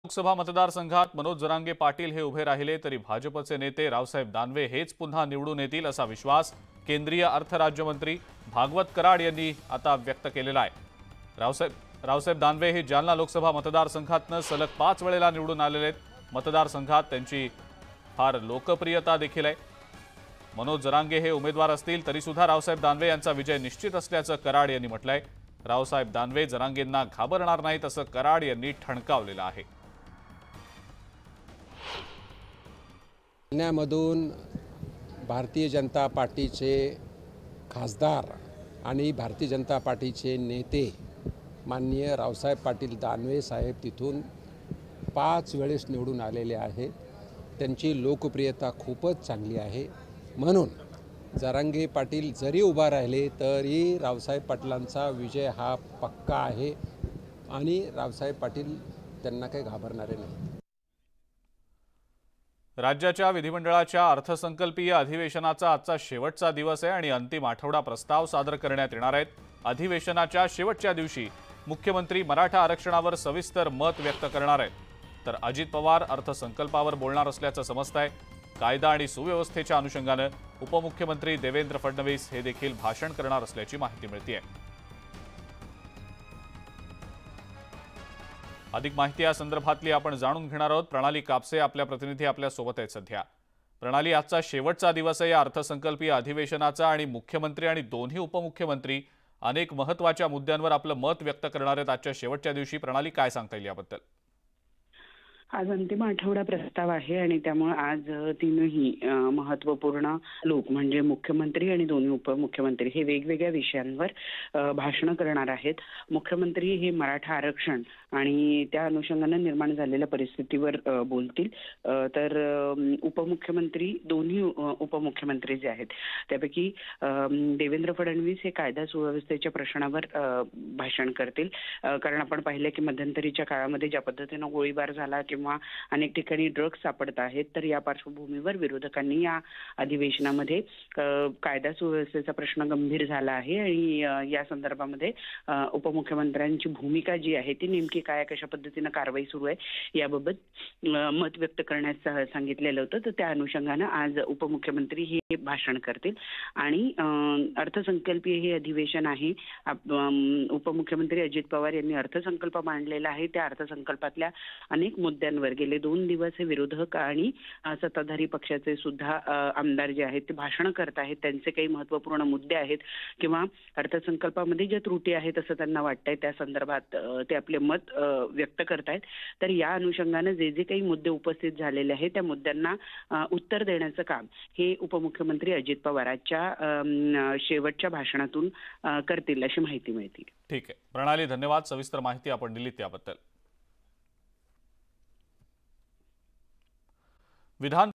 लोकसभा मतदारसंघात मनोज जरांगे पाटील हे उभे राहिले तरी भाजपचे नेते रावसाहेब दानवे हेच पुन्हा निवडून येतील असा विश्वास केंद्रीय अर्थ राज्यमंत्री भागवत कराड यांनी आता व्यक्त केलेला आहे। रावसाहेब दानवे हे जालना लोकसभा मतदारसंघातनं सलग 5 वेळेला निवडून आलेले आहेत। मतदारसंघात त्यांची फार लोकप्रियता देखील आहे। मनोज जरांगे हे उमेदवार असतील तरी सुद्धा रावसाहेब दानवे यांचा विजय निश्चित असल्याचं कराड यांनी म्हटलंय। रावसाहेब दानवे जरांगेंना घाबरणार नाहीत असं कराड यांनी ठणकावलेलं आहे। जालन्यामधून भारतीय जनता पार्टीचे खासदार आणि भारतीय जनता पार्टीचे नेते माननीय रावसाहेब पाटील दानवे साहेब तिथून 5 वेळेस निवडून आलेले आहेत। त्यांची लोकप्रियता खूपच चांगली आहे। म्हणून जरांगे पाटील जरी उभा राहिले तरी रावसाहेब पाटलांचा विजय हा पक्का आहे आणि रावसाहेब पाटील त्यांना काही घाबरणारे नाही। राज्याच्या विधिमंडळाच्या अर्थसंकल्पीय अधिवेशनाचा आजचा शेवटचा दिवस आहे आणि अंतिम आठवडा प्रस्ताव सादर करण्यात येणार आहेत। अधिवेशनाच्या शेवटच्या दिवशी मुख्यमंत्री मराठा आरक्षणावर सविस्तर मत व्यक्त करणार आहेत, तर अजित पवार अर्थसंकल्पावर बोलणार असल्याचं समजतंय। कायदा आणि सुव्यवस्थेच्या अनुषंगाने उपमुख्यमंत्री देवेंद्र फडणवीस हे देखील भाषण करणार असल्याची माहिती मिळतेय। अधिक माहिती या संदर्भातली आपण जाणून घेणार आहोत। प्रणाली कापसे आपल्या प्रतिनिधी आपल्या सोबत आहेत सध्या। प्रणाली, आजचा शेवटचा दिवस आहे या अर्थसंकल्पीय अधिवेशनाचा आणि मुख्यमंत्री आणि दोन्ही उपमुख्यमंत्री अनेक महत्त्वाच्या मुद्द्यांवर आपलं मत व्यक्त करणार आहेत आजच्या शेवटच्या दिवशी। प्रणाली, काय सांगता येईल याबद्दल? आज अंतिम आठवडा प्रस्ताव आहे आणि त्यामुळे आज तीनही महत्त्वपूर्ण लोक म्हणजे मुख्यमंत्री आणि दोन्ही उपमुख्यमंत्री हे वेगवेगळ्या विषयांवर भाषण करणार आहेत। मुख्यमंत्री हे मराठा आरक्षण आणि त्या अनुषंगाने निर्माण झालेल्या परिस्थितीवर बोलतील, तर उपमुख्यमंत्री दोन्ही उपमुख्यमंत्री जे आहेत त्यापैकी देवेंद्र फडणवीस हे कायदा सुव्यवस्थेच्या प्रश्नावर भाषण करतील। कारण आपण पाहिलं की मध्यंतरीच्या काळामध्ये ज्या पद्धतीनं गोळीबार झाला किंवा अनेक ठिकाणी ड्रग्ज सापडत आहेत, तर या पार्श्वभूमीवर विरोधकांनी या अधिवेशनामध्ये कायदा सुव्यवस्थेचा प्रश्न गंभीर झाला आहे आणि या संदर्भामध्ये उपमुख्यमंत्र्यांची भूमिका जी आहे ती नेमकी काय, कशा पद्धतीनं कारवाई सुरू आहे याबाबत मत व्यक्त करण्यास सांगितलेलं होतं। तर त्या अनुषंगानं आज उपमुख्यमंत्री हे भाषण करतील आणि अर्थसंकल्पीय हे अधिवेशन आहे। उपमुख्यमंत्री अजित पवार यांनी अर्थसंकल्प मांडलेला आहे। त्या अर्थसंकल्पातल्या अनेक मुद्द्यांवर गेले 2 दिवस हे विरोधक आणि सत्ताधारी पक्षाचे सुद्धा आमदार जे आहेत ते भाषण करत आहेत। त्यांचे काही महत्त्वपूर्ण मुद्दे आहेत किंवा अर्थसंकल्पामध्ये ज्या त्रुटी आहेत असं त्यांना वाटतंय त्या संदर्भात ते आपले मत व्यक्त करतायत। तर या अनुषंगाने जे काही मुद्दे उपस्थित झालेले आहेत त्या मुद्द्यांना उत्तर देण्याचं काम हे उपमुख्यमंत्री अजित पवारांच्या शेवटच्या भाषणातून करतील अशी माहिती मिळते। ठीक आहे प्रणाली, धन्यवाद। सविस्तर माहिती आपण दिली त्याबद्दल। विधान